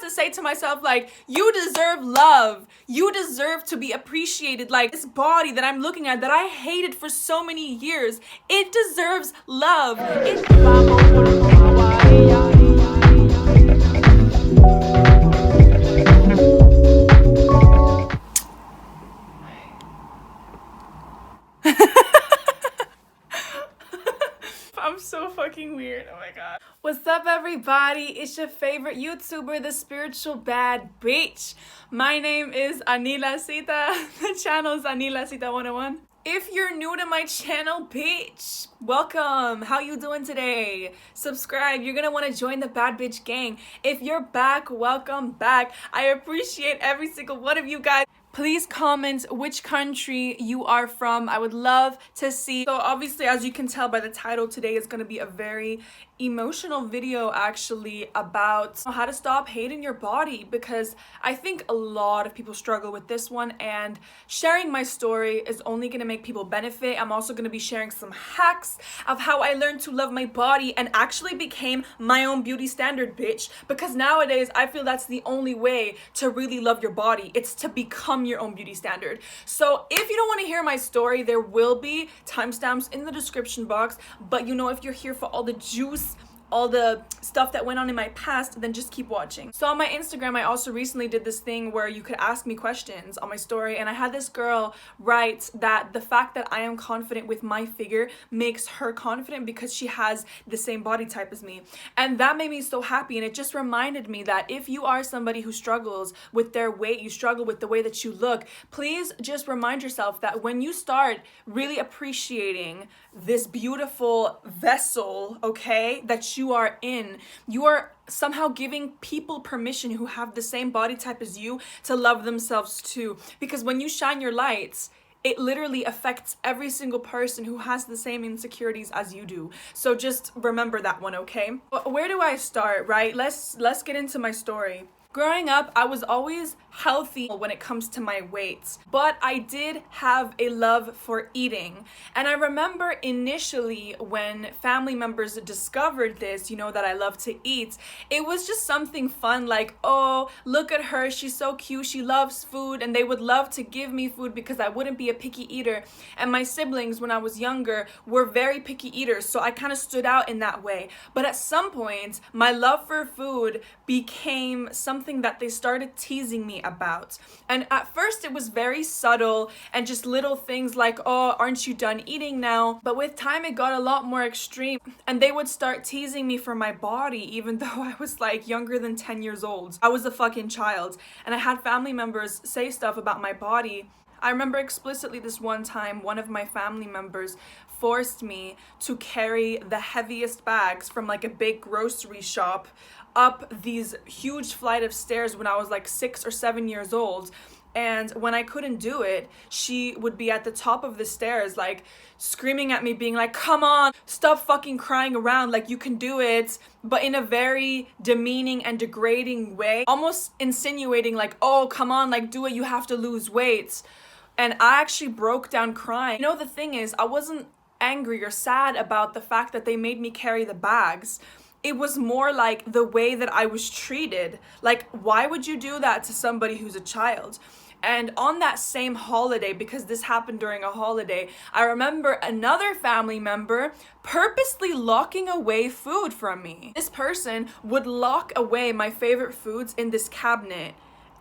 had to say to myself, like, you deserve love. You deserve to be appreciated. Like, this body that I'm looking at that I hated for so many years, it deserves love. I'm so fucking weird. Oh my god. What's up, everybody? It's your favorite YouTuber, the spiritual bad bitch. My name is Anila Sita. The channel is Anila Sita 101. If you're new to my channel, bitch, welcome. How you doing today? Subscribe. You're gonna want to join the bad bitch gang. If you're back, welcome back. I appreciate every single one of you guys. Please comment which country you are from. I would love to see. So obviously, as you can tell by the title, today is going to be a very emotional video actually about how to stop hating your body, because I think a lot of people struggle with this one, and sharing my story is only going to make people benefit. I'm also going to be sharing some hacks of how I learned to love my body and actually became my own beauty standard, bitch, because nowadays I feel that's the only way to really love your body. It's to become your own beauty standard. So if you don't want to hear my story, there will be timestamps in the description box, but you know, if you're here for all the juice, all the stuff that went on in my past, then just keep watching. So on my Instagram, I also recently did this thing where you could ask me questions on my story, and I had this girl write that the fact that I am confident with my figure makes her confident because she has the same body type as me. And that made me so happy, and it just reminded me that if you are somebody who struggles with their weight, you struggle with the way that you look, please just remind yourself that when you start really appreciating this beautiful vessel, okay, that you are in, you are somehow giving people permission who have the same body type as you to love themselves too. Because when you shine your lights, it literally affects every single person who has the same insecurities as you do. So just remember that one, okay? But where do I start, right? Let's get into my story. Growing up, I was always healthy when it comes to my weight, but I did have a love for eating. And I remember initially when family members discovered this, you know, that I love to eat, it was just something fun, like, oh, look at her, she's so cute, she loves food, and they would love to give me food because I wouldn't be a picky eater. And my siblings, when I was younger, were very picky eaters, so I kind of stood out in that way. But at some point, my love for food became something that they started teasing me about. And at first it was very subtle and just little things like, oh, aren't you done eating now? But with time it got a lot more extreme, and they would start teasing me for my body even though I was like younger than 10 years old. I was a fucking child, and I had family members say stuff about my body. I remember explicitly this one time, one of my family members forced me to carry the heaviest bags from like a big grocery shop up these huge flight of stairs when I was like 6 or 7 years old. And when I couldn't do it, she would be at the top of the stairs, like screaming at me, being like, come on, stop fucking crying around, like you can do it, but in a very demeaning and degrading way, almost insinuating like, oh, come on, like do it, you have to lose weight. And I actually broke down crying. You know, the thing is, I wasn't angry or sad about the fact that they made me carry the bags. It was more like the way that I was treated. Like, why would you do that to somebody who's a child? And on that same holiday, because this happened during a holiday, I remember another family member purposely locking away food from me. This person would lock away my favorite foods in this cabinet.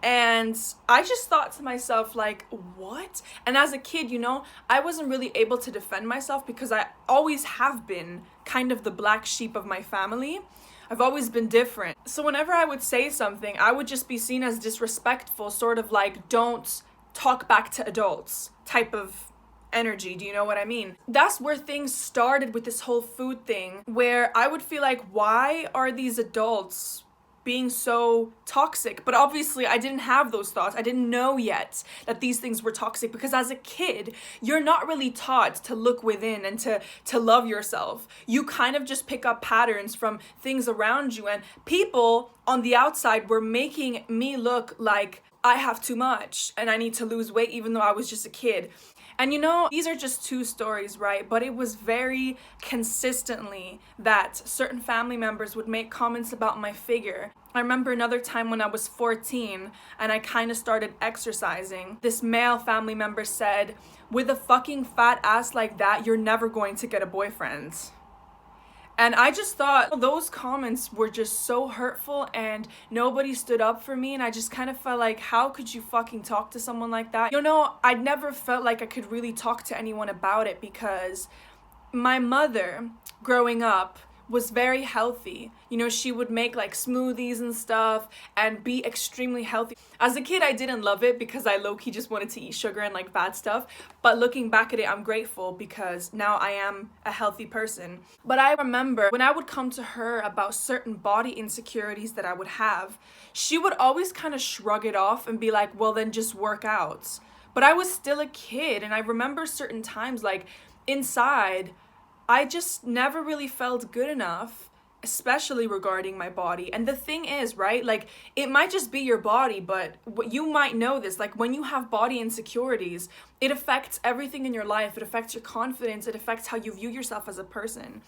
And I just thought to myself, like, what? And as a kid, you know, I wasn't really able to defend myself because I always have been kind of the black sheep of my family. I've always been different. So whenever I would say something, I would just be seen as disrespectful, sort of like, don't talk back to adults type of energy. Do you know what I mean? That's where things started with this whole food thing, where I would feel like, why are these adults being so toxic? But obviously I didn't have those thoughts. I didn't know yet that these things were toxic, because as a kid, you're not really taught to look within and to love yourself. You kind of just pick up patterns from things around you, and people on the outside were making me look like I have too much and I need to lose weight even though I was just a kid. And you know, these are just two stories, right? But it was very consistently that certain family members would make comments about my figure. I remember another time when I was 14 and I kind of started exercising. This male family member said, with a fucking fat ass like that, you're never going to get a boyfriend. And I just thought those comments were just so hurtful and nobody stood up for me. And I just kind of felt like, how could you fucking talk to someone like that? You know, I never felt like I could really talk to anyone about it because my mother growing up was very healthy. You know, she would make like smoothies and stuff and be extremely healthy. As a kid, I didn't love it because I low-key just wanted to eat sugar and like bad stuff. But looking back at it, I'm grateful because now I am a healthy person. But I remember when I would come to her about certain body insecurities that I would have, she would always kind of shrug it off and be like, well, then just work out. But I was still a kid, and I remember certain times like inside, I just never really felt good enough, especially regarding my body. And the thing is, right, like it might just be your body, but you might know this, like when you have body insecurities, it affects everything in your life. It affects your confidence. It affects how you view yourself as a person.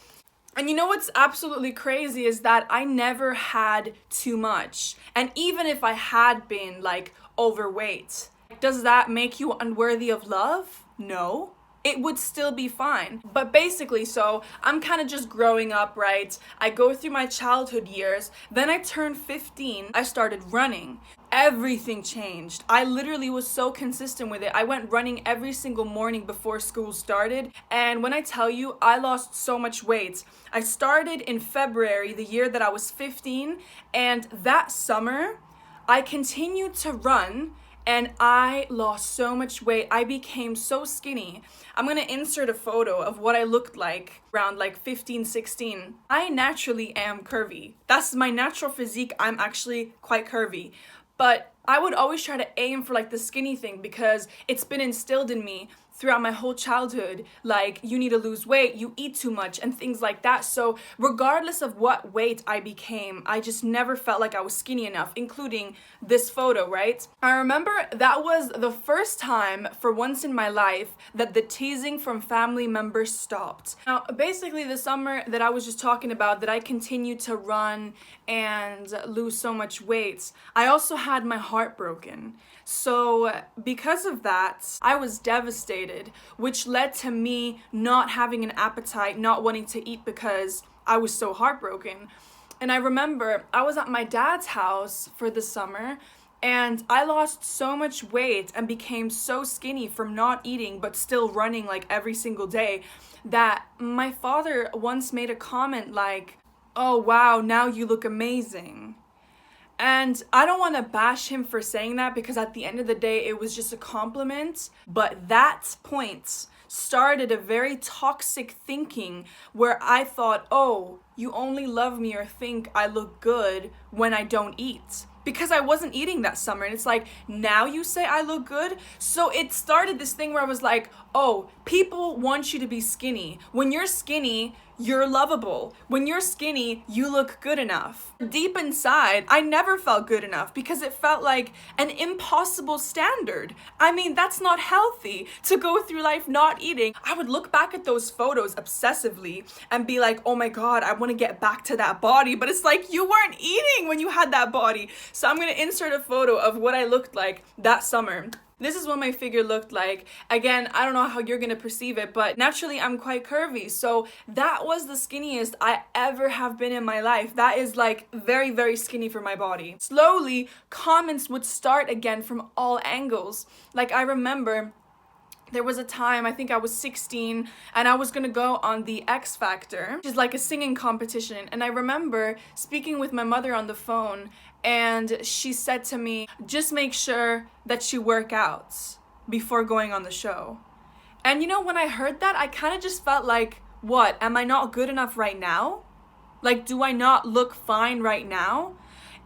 And you know what's absolutely crazy is that I never had too much. And even if I had been like overweight, does that make you unworthy of love? No. It would still be fine. But basically, so I'm kind of just growing up, right? I go through my childhood years. Then I turned 15. I started running. Everything changed. I literally was so consistent with it. I went running every single morning before school started. And when I tell you, I lost so much weight. I started in February, the year that I was 15. And that summer, I continued to run. And I lost so much weight. I became so skinny. I'm gonna insert a photo of what I looked like around like 15, 16. I naturally am curvy. That's my natural physique. I'm actually quite curvy. But I would always try to aim for like the skinny thing because it's been instilled in me throughout my whole childhood, like you need to lose weight, you eat too much and things like that. So regardless of what weight I became, I just never felt like I was skinny enough, including this photo, right? I remember that was the first time for once in my life that the teasing from family members stopped. Now, basically the summer that I was just talking about, that I continued to run and lose so much weight, I also had my heart broken. So because of that, I was devastated, which led to me not having an appetite, not wanting to eat because I was so heartbroken. And I remember I was at my dad's house for the summer and I lost so much weight and became so skinny from not eating but still running like every single day that my father once made a comment like, "Oh wow, now you look amazing." And I don't want to bash him for saying that because at the end of the day, it was just a compliment. But that point started a very toxic thinking where I thought, oh, you only love me or think I look good when I don't eat. Because I wasn't eating that summer. And it's like, now you say I look good? So it started this thing where I was like, oh, people want you to be skinny. When you're skinny, you're lovable. When you're skinny, you look good enough. Deep inside, I never felt good enough because it felt like an impossible standard. I mean, that's not healthy to go through life not eating. I would look back at those photos obsessively and be like, oh my God, I want to get back to that body. But it's like, you weren't eating when you had that body. So I'm going to insert a photo of what I looked like that summer. This is what my figure looked like. Again, I don't know how you're gonna perceive it, but naturally I'm quite curvy. So that was the skinniest I ever have been in my life. That is like very, very skinny for my body. Slowly, comments would start again from all angles. Like I remember there was a time, I think I was 16, and I was gonna go on the X Factor, which is like a singing competition. And I remember speaking with my mother on the phone, and she said to me, just make sure that you work out before going on the show. And you know, when I heard that, I kind of just felt like, what, am I not good enough right now? Like, do I not look fine right now?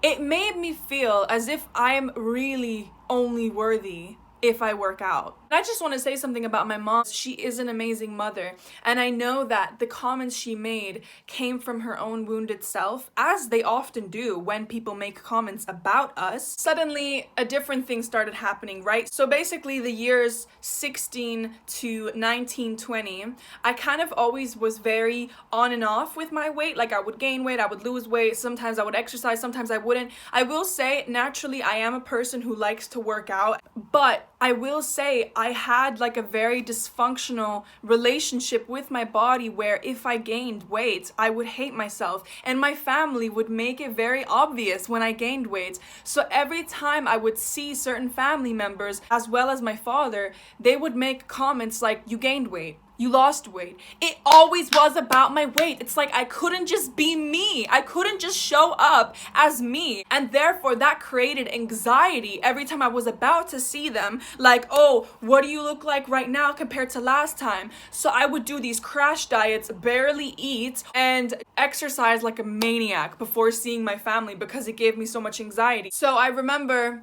It made me feel as if I'm really only worthy if I work out. And I just want to say something about my mom. She is an amazing mother, and I know that the comments she made came from her own wounded self, as they often do when people make comments about us. Suddenly, a different thing started happening, right? So basically, the years 16 to 19, 20, I kind of always was very on and off with my weight. Like, I would gain weight, I would lose weight, sometimes I would exercise, sometimes I wouldn't. I will say, naturally, I am a person who likes to work out, but I will say I had like a very dysfunctional relationship with my body where if I gained weight, I would hate myself, and my family would make it very obvious when I gained weight. So every time I would see certain family members, as well as my father, they would make comments like, you gained weight, you lost weight. It always was about my weight. It's like I couldn't just be me. I couldn't just show up as me. And therefore that created anxiety every time I was about to see them. Like, oh, what do you look like right now compared to last time? So I would do these crash diets, barely eat, and exercise like a maniac before seeing my family because it gave me so much anxiety. So I remember,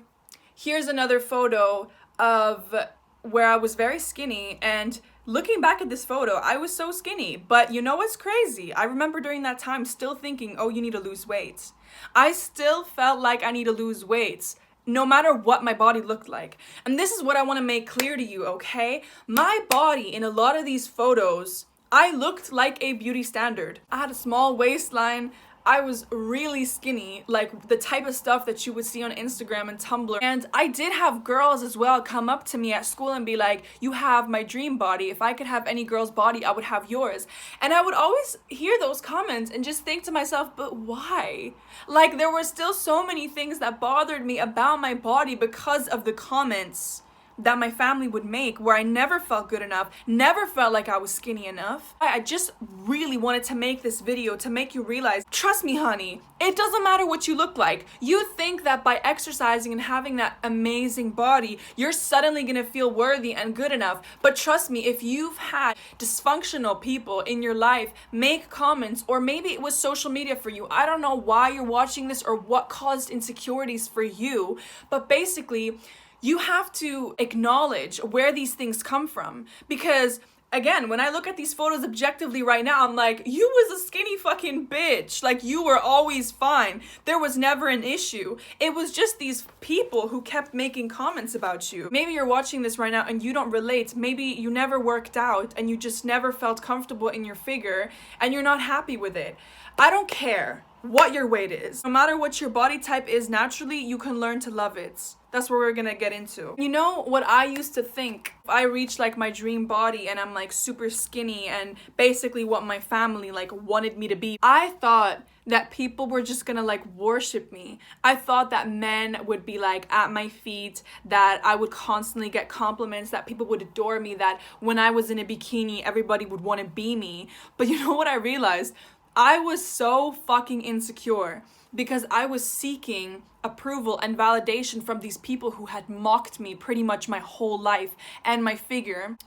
here's another photo of where I was very skinny, and looking back at this photo, I was so skinny. But you know what's crazy? I remember during that time still thinking, oh, you need to lose weight. I still felt like I need to lose weight, no matter what my body looked like. And this is what I want to make clear to you, okay? My body in a lot of these photos, I looked like a beauty standard. I had a small waistline. I was really skinny, like the type of stuff that you would see on Instagram and Tumblr. And I did have girls as well come up to me at school and be like, you have my dream body. If I could have any girl's body, I would have yours. And I would always hear those comments and just think to myself, but why? Like, there were still so many things that bothered me about my body because of the comments that my family would make, where I never felt good enough, never felt like I was skinny enough. I just really wanted to make this video to make you realize, trust me, honey, it doesn't matter what you look like. You think that by exercising and having that amazing body, you're suddenly gonna feel worthy and good enough. But trust me, if you've had dysfunctional people in your life make comments, or maybe it was social media for you, I don't know why you're watching this or what caused insecurities for you, but basically, you have to acknowledge where these things come from. Because again, when I look at these photos objectively right now, I'm like, you was a skinny fucking bitch. Like, you were always fine. There was never an issue. It was just these people who kept making comments about you. Maybe you're watching this right now and you don't relate. Maybe you never worked out and you just never felt comfortable in your figure and you're not happy with it. I don't care what your weight is. No matter what your body type is naturally, you can learn to love it. That's what we're gonna get into. You know what I used to think? If I reached like my dream body and I'm like super skinny and basically what my family like wanted me to be, I thought that people were just gonna like worship me. I thought that men would be like at my feet, that I would constantly get compliments, that people would adore me, that when I was in a bikini, everybody would want to be me. But you know what I realized? I was so fucking insecure because I was seeking approval and validation from these people who had mocked me pretty much my whole life and my figure,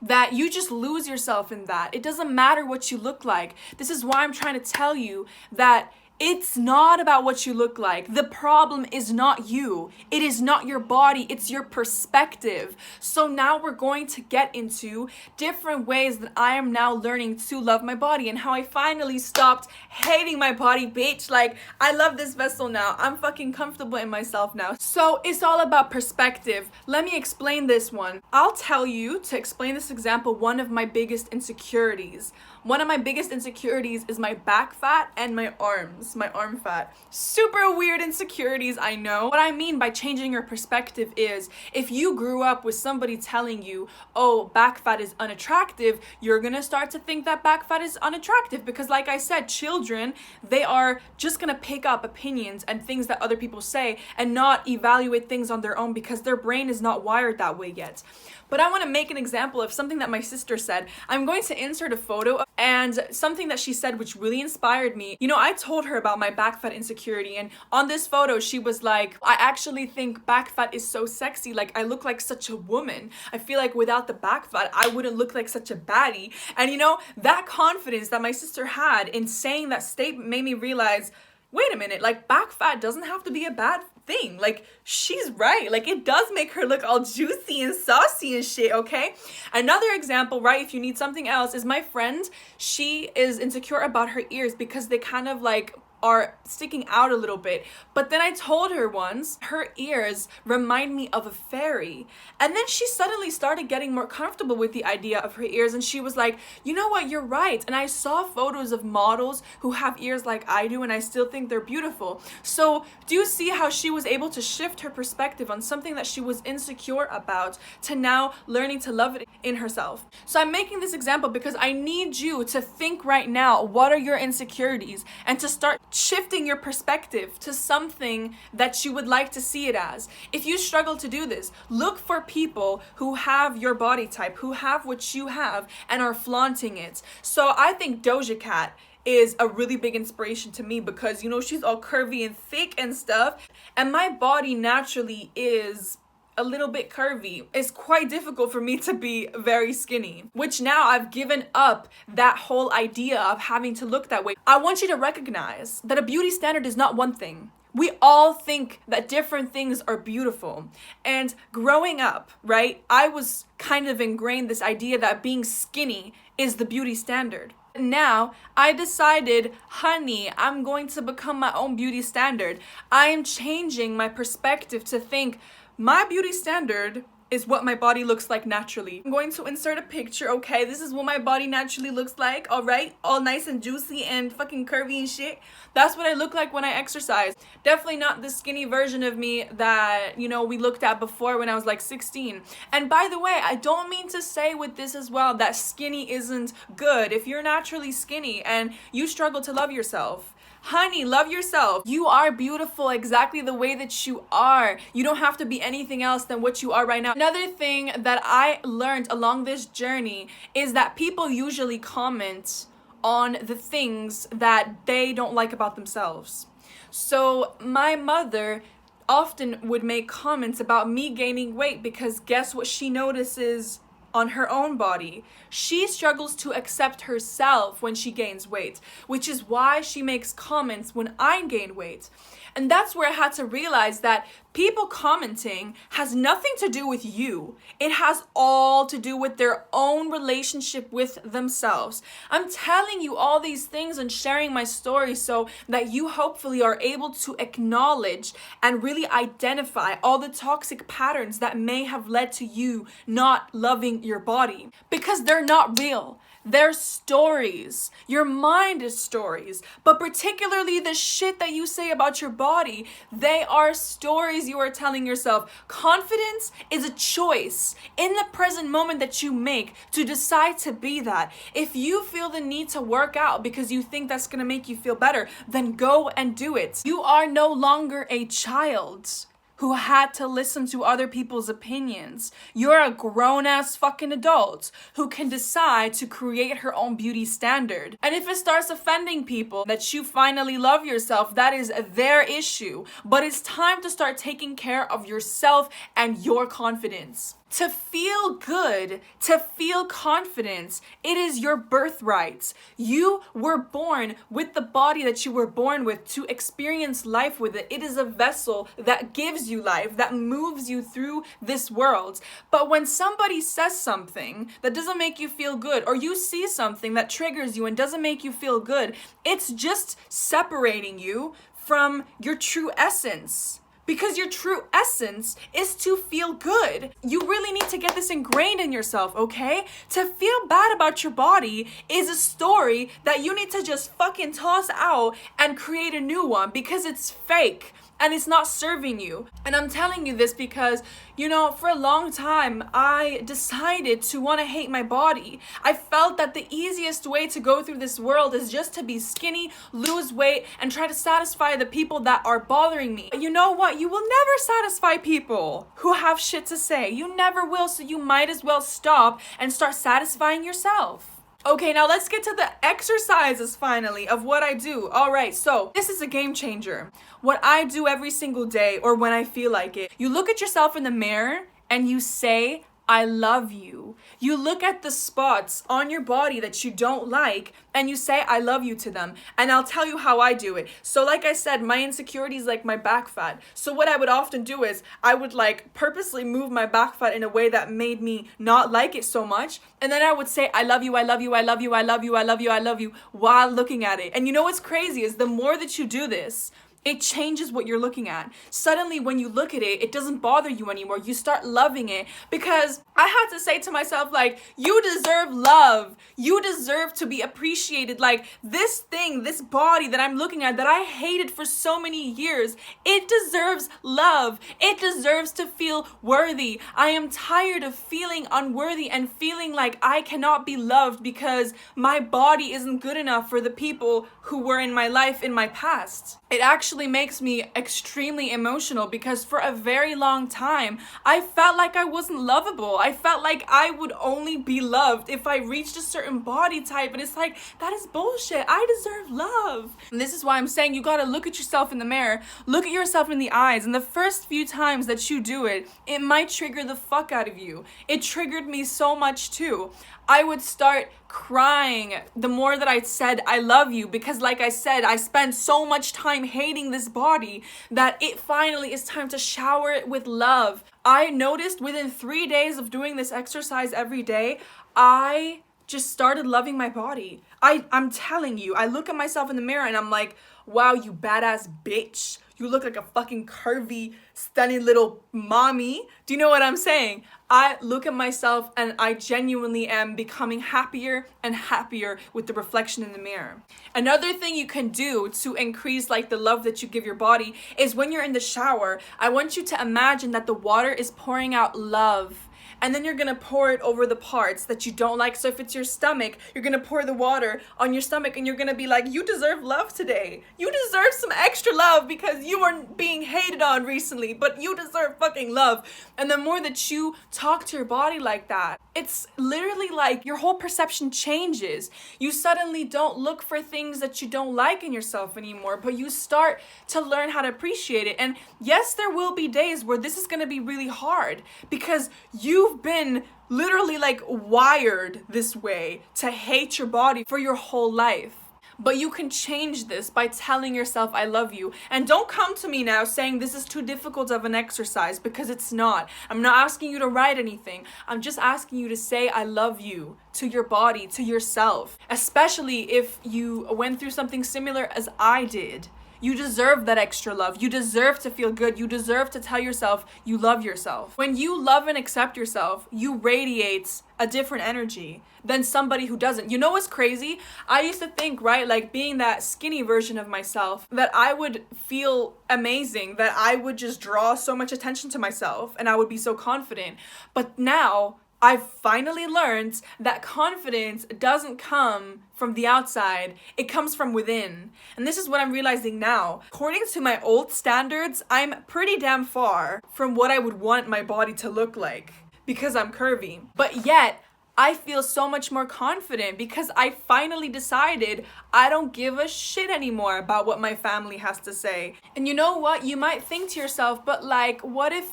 that you just lose yourself in that. It doesn't matter what you look like. This is why I'm trying to tell you that it's not about what you look like. The problem is not you. It is not your body. It's your perspective. So now we're going to get into different ways that I am now learning to love my body and how I finally stopped hating my body, bitch. Like, I love this vessel now. I'm fucking comfortable in myself now. So it's all about perspective. Let me explain this one. I'll tell you, to explain this example, one of my biggest insecurities. One of my biggest insecurities is my back fat and my arms, my arm fat. Super weird insecurities, I know. What I mean by changing your perspective is, if you grew up with somebody telling you, oh, back fat is unattractive, you're gonna start to think that back fat is unattractive because, like I said, children, they are just gonna pick up opinions and things that other people say and not evaluate things on their own because their brain is not wired that way yet. But I want to make an example of something that my sister said. I'm going to insert a photo and something that she said which really inspired me. You know, I told her about my back fat insecurity, and on this photo she was like, I actually think back fat is so sexy. Like, I look like such a woman. I feel like without the back fat I wouldn't look like such a baddie. And you know, that confidence that my sister had in saying that statement made me realize, wait a minute, like, back fat doesn't have to be a bad thing. Like, she's right. Like, it does make her look all juicy and saucy and shit, okay? Another example, right, if you need something else, is my friend. She is insecure about her ears because they kind of like are sticking out a little bit. But then I told her once, her ears remind me of a fairy. And then she suddenly started getting more comfortable with the idea of her ears, and she was like, you know what, you're right. And I saw photos of models who have ears like I do, and I still think they're beautiful. So do you see how she was able to shift her perspective on something that she was insecure about to now learning to love it in herself? So I'm making this example because I need you to think right now, what are your insecurities, and to start shifting your perspective to something that you would like to see it as. If you struggle to do this, look for people who have your body type, who have what you have and are flaunting it. So I think Doja Cat is a really big inspiration to me because, you know, she's all curvy and thick and stuff, and my body naturally is a little bit curvy. It's quite difficult for me to be very skinny, which now I've given up that whole idea of having to look that way. I want you to recognize that a beauty standard is not one thing. We all think that different things are beautiful. And growing up, right, I was kind of ingrained this idea that being skinny is the beauty standard. Now I decided, honey, I'm going to become my own beauty standard. I am changing my perspective to think my beauty standard is what my body looks like naturally. I'm going to insert a picture, okay? This is what my body naturally looks like, all right? All nice and juicy and fucking curvy and shit. That's what I look like when I exercise. Definitely not the skinny version of me that, you know, we looked at before when I was like 16. And by the way, I don't mean to say with this as well that skinny isn't good. If you're naturally skinny and you struggle to love yourself, honey, love yourself. You are beautiful exactly the way that you are. You don't have to be anything else than what you are right now. Another thing that I learned along this journey is that people usually comment on the things that they don't like about themselves. So my mother often would make comments about me gaining weight because guess what she notices on her own body? She struggles to accept herself when she gains weight, which is why she makes comments when I gain weight. And that's where I had to realize that people commenting has nothing to do with you. It has all to do with their own relationship with themselves. I'm telling you all these things and sharing my story so that you hopefully are able to acknowledge and really identify all the toxic patterns that may have led to you not loving your body, because they're not real. They're stories. Your mind is stories, but particularly the shit that you say about your body, they are stories you are telling yourself. Confidence is a choice in the present moment that you make to decide to be that. If you feel the need to work out because you think that's gonna make you feel better, then go and do it. You are no longer a child who had to listen to other people's opinions. You're a grown-ass fucking adult who can decide to create her own beauty standard. And if it starts offending people that you finally love yourself, that is their issue. But it's time to start taking care of yourself and your confidence. To feel good, to feel confidence, it is your birthright. You were born with the body that you were born with to experience life with it. It is a vessel that gives you life, that moves you through this world. But when somebody says something that doesn't make you feel good, or you see something that triggers you and doesn't make you feel good, it's just separating you from your true essence. Because your true essence is to feel good. You really need to get this ingrained in yourself, okay? To feel bad about your body is a story that you need to just fucking toss out and create a new one, because it's fake and it's not serving you. And I'm telling you this because, you know, for a long time, I decided to want to hate my body. I felt that the easiest way to go through this world is just to be skinny, lose weight, and try to satisfy the people that are bothering me. You know what? You will never satisfy people who have shit to say. You never will, so you might as well stop and start satisfying yourself. Okay, now let's get to the exercises finally of what I do. All right, so this is a game changer. What I do every single day, or when I feel like it, you look at yourself in the mirror and you say, I love you. You look at the spots on your body that you don't like and you say, I love you to them. And I'll tell you how I do it. So like I said, my insecurity is like my back fat. So what I would often do is I would like purposely move my back fat in a way that made me not like it so much. And then I would say, I love you, I love you, I love you, I love you, I love you, I love you, while looking at it. And you know what's crazy is the more that you do this, it changes what you're looking at. Suddenly, when you look at it, it doesn't bother you anymore. You start loving it, because I had to say to myself, like, you deserve love. You deserve to be appreciated. Like, this thing, this body that I'm looking at that I hated for so many years, it deserves love. It deserves to feel worthy. I am tired of feeling unworthy and feeling like I cannot be loved because my body isn't good enough for the people who were in my life in my past. It actually makes me extremely emotional because for a very long time, I felt like I wasn't lovable. I felt like I would only be loved if I reached a certain body type. And it's like, that is bullshit. I deserve love. And this is why I'm saying you gotta look at yourself in the mirror, look at yourself in the eyes. And the first few times that you do it, it might trigger the fuck out of you. It triggered me so much too. I would start crying the more that I said I love you, because like I said, I spent so much time hating this body that it finally is time to shower it with love. I noticed within 3 days of doing this exercise every day, I just started loving my body. I'm telling you, I look at myself in the mirror and I'm like, wow, you badass bitch. You look like a fucking curvy, stunning little mommy. Do you know what I'm saying? I look at myself and I genuinely am becoming happier and happier with the reflection in the mirror. Another thing you can do to increase like the love that you give your body is when you're in the shower, I want you to imagine that the water is pouring out love. And then you're gonna pour it over the parts that you don't like. So if it's your stomach, you're gonna pour the water on your stomach and you're gonna be like, you deserve love today. You deserve some extra love because you were being hated on recently, but you deserve fucking love. And the more that you talk to your body like that, it's literally like your whole perception changes. You suddenly don't look for things that you don't like in yourself anymore, but you start to learn how to appreciate it. And yes, there will be days where this is gonna be really hard because you've been literally like wired this way to hate your body for your whole life. But you can change this by telling yourself, I love you. And don't come to me now saying this is too difficult of an exercise, because it's not. I'm not asking you to write anything. I'm just asking you to say, I love you to your body, to yourself. Especially if you went through something similar as I did. You deserve that extra love. You deserve to feel good. You deserve to tell yourself you love yourself. When you love and accept yourself, you radiate a different energy than somebody who doesn't. You know what's crazy? I used to think, right, like being that skinny version of myself, that I would feel amazing, that I would just draw so much attention to myself and I would be so confident. But now I've finally learned that confidence doesn't come from the outside, it comes from within. And this is what I'm realizing now. According to my old standards, I'm pretty damn far from what I would want my body to look like because I'm curvy. But yet, I feel so much more confident because I finally decided I don't give a shit anymore about what my family has to say. And you know what? You might think to yourself, but like, what if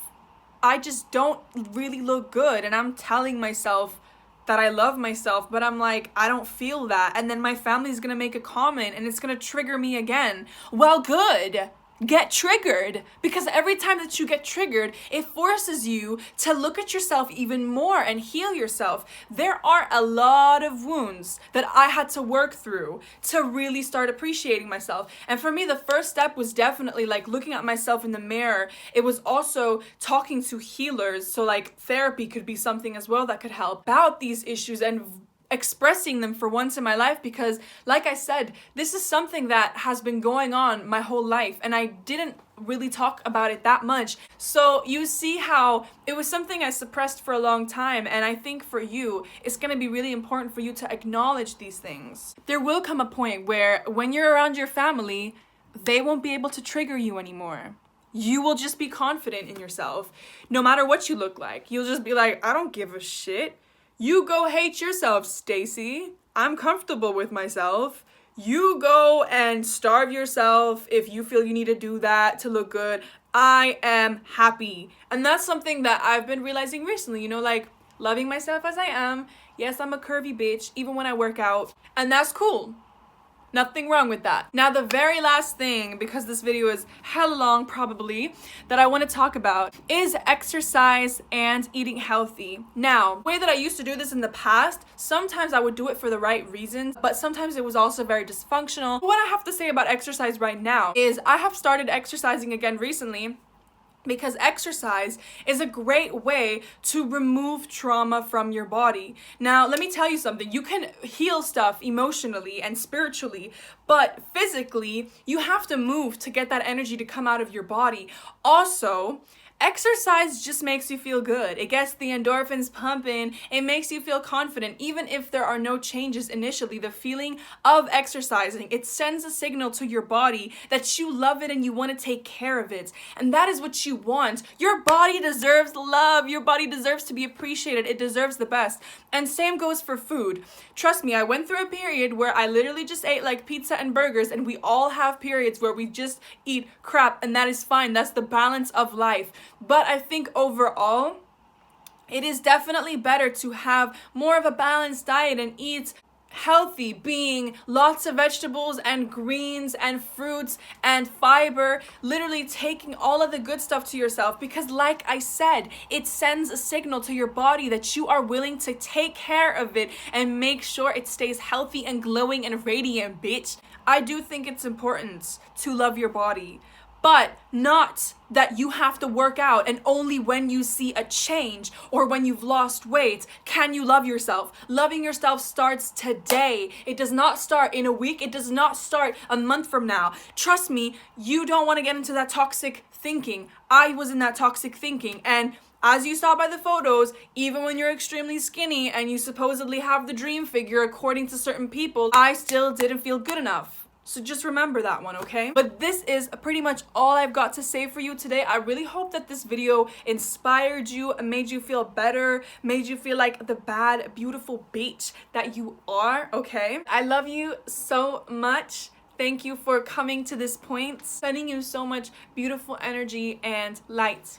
I just don't really look good and I'm telling myself that I love myself, but I'm like, I don't feel that. And then my family's gonna make a comment and it's gonna trigger me again. Well, good. Get triggered, because every time that you get triggered, it forces you to look at yourself even more and heal yourself. There are a lot of wounds that I had to work through to really start appreciating myself. And for me, the first step was definitely like looking at myself in the mirror. It was also talking to healers. So like therapy could be something as well that could help about these issues and expressing them for once in my life, because like I said, this is something that has been going on my whole life and I didn't really talk about it that much. So you see how it was something I suppressed for a long time, and I think for you, it's going to be really important for you to acknowledge these things. There will come a point where when you're around your family, they won't be able to trigger you anymore. You will just be confident in yourself, no matter what you look like. You'll just be like, I don't give a shit. You go hate yourself, Stacy. I'm comfortable with myself. You go and starve yourself if you feel you need to do that to look good. I am happy. And that's something that I've been realizing recently, you know, like loving myself as I am. Yes, I'm a curvy bitch, even when I work out, and that's cool. Nothing wrong with that. Now, the very last thing, because this video is hella long probably, that I want to talk about is exercise and eating healthy. Now, the way that I used to do this in the past, sometimes I would do it for the right reasons, but sometimes it was also very dysfunctional. What I have to say about exercise right now is I have started exercising again recently, because exercise is a great way to remove trauma from your body. Now, let me tell you something. You can heal stuff emotionally and spiritually, but physically, you have to move to get that energy to come out of your body. Also, exercise just makes you feel good. It gets the endorphins pumping. It makes you feel confident. Even if there are no changes initially, the feeling of exercising, it sends a signal to your body that you love it and you want to take care of it. And that is what you want. Your body deserves love. Your body deserves to be appreciated. It deserves the best. And same goes for food. Trust me, I went through a period where I literally just ate like pizza and burgers, and we all have periods where we just eat crap, and that is fine. That's the balance of life. But I think overall, it is definitely better to have more of a balanced diet and eat healthy, being lots of vegetables and greens and fruits and fiber, literally taking all of the good stuff to yourself, because like I said, it sends a signal to your body that you are willing to take care of it and make sure it stays healthy and glowing and radiant, bitch. I do think it's important to love your body, but not that you have to work out and only when you see a change or when you've lost weight can you love yourself. Loving yourself starts today. It does not start in a week. It does not start a month from now. Trust me, you don't want to get into that toxic thinking. I was in that toxic thinking, and as you saw by the photos, even when you're extremely skinny and you supposedly have the dream figure according to certain people, I still didn't feel good enough. So just remember that one, okay? But this is pretty much all I've got to say for you today. I really hope that this video inspired you, made you feel better, made you feel like the bad, beautiful bitch that you are, okay? I love you so much. Thank you for coming to this point, sending you so much beautiful energy and light.